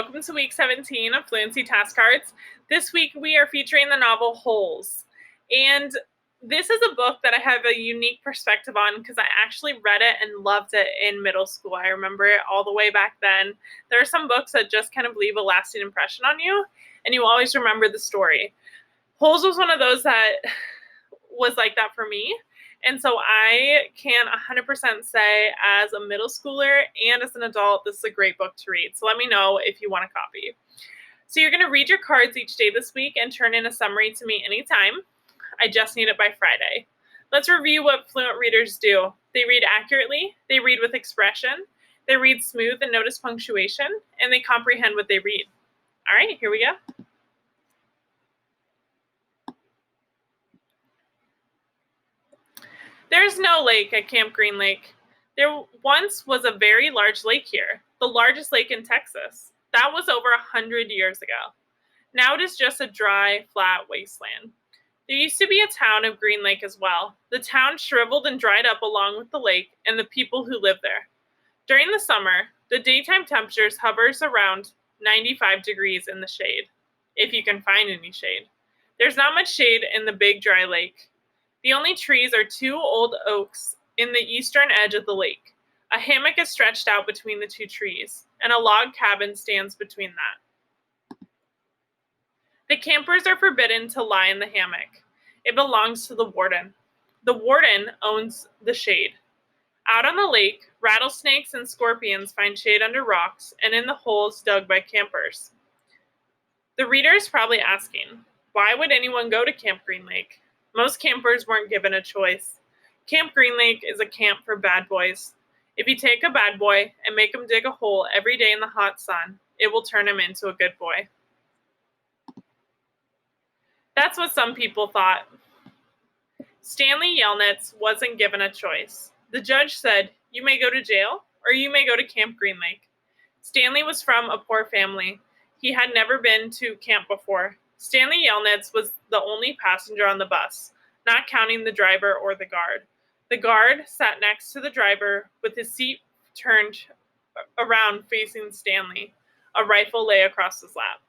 welcome to week 17 of Fluency Task Cards. This week we are featuring the novel Holes. And this is a book that I have a unique perspective on because I actually read it and loved it in middle school. I remember it all the way back then. There are some books that just kind of leave a lasting impression on you, and you always remember the story. Holes was one of those that was like that for me. And so I can 100% say as a middle schooler and as an adult, this is a great book to read. So let me know if you want a copy. So you're going to read your cards each day this week and turn in a summary to me anytime. I just need it by Friday. Let's review what fluent readers do. They read accurately, they read with expression, they read smooth and notice punctuation, and they comprehend what they read. All right, here we go. There's no lake at Camp Green Lake. There once was a very large lake here, the largest lake in Texas. That was over 100 years ago. Now it is just a dry, flat wasteland. There used to be a town of Green Lake as well. The town shriveled and dried up along with the lake and the people who lived there. During the summer, the daytime temperatures hovers around 95 degrees in the shade, if you can find any shade. There's not much shade in the big dry lake. The only trees are two old oaks in the eastern edge of the lake. A hammock is stretched out between the two trees, and a log cabin stands between that. The campers are forbidden to lie in the hammock. It belongs to the warden. The warden owns the shade. Out on the lake, rattlesnakes and scorpions find shade under rocks and in the holes dug by campers. The reader is probably asking, why would anyone go to Camp Green Lake? Most campers weren't given a choice. Camp Green Lake is a camp for bad boys. If you take a bad boy and make him dig a hole every day in the hot sun, it will turn him into a good boy. That's what some people thought. Stanley Yelnats wasn't given a choice. The judge said, you may go to jail or you may go to Camp Green Lake. Stanley was from a poor family. He had never been to camp before. Stanley Yelnats was the only passenger on the bus, not counting the driver or the guard. The guard sat next to the driver with his seat turned around facing Stanley. A rifle lay across his lap.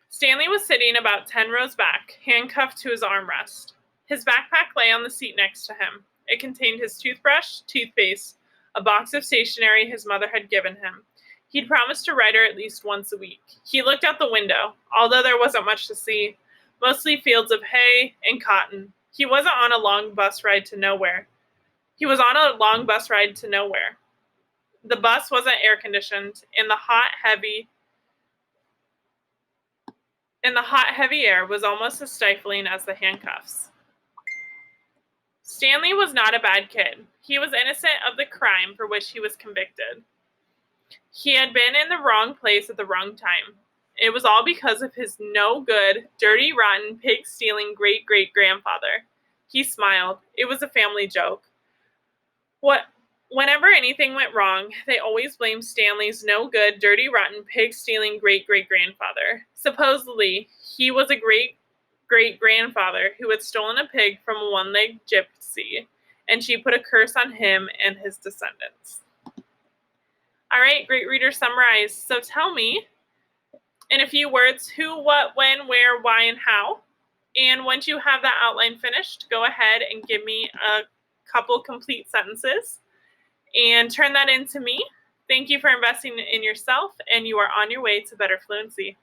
Stanley was sitting about 10 rows back, handcuffed to his armrest. His backpack lay on the seat next to him. It contained his toothbrush, toothpaste, a box of stationery his mother had given him. He'd promised to write her at least once a week. He looked out the window, although there wasn't much to see, mostly fields of hay and cotton. He wasn't on a long bus ride to nowhere. The bus wasn't air conditioned, and the hot, heavy air was almost as stifling as the handcuffs. Stanley was not a bad kid. He was innocent of the crime for which he was convicted. He had been in the wrong place at the wrong time. It was all because of his no-good, dirty, rotten, pig-stealing great-great-grandfather. He smiled. It was a family joke. Whenever anything went wrong, they always blamed Stanley's no-good, dirty, rotten, pig-stealing great-great-grandfather. Supposedly, he was a great-great-grandfather who had stolen a pig from a one-legged gypsy, and she put a curse on him and his descendants. All right, great reader summarized. So tell me in a few words who, what, when, where, why, and how. And once you have that outline finished, go ahead and give me a couple complete sentences and turn that in to me. Thank you for investing in yourself, and you are on your way to better fluency.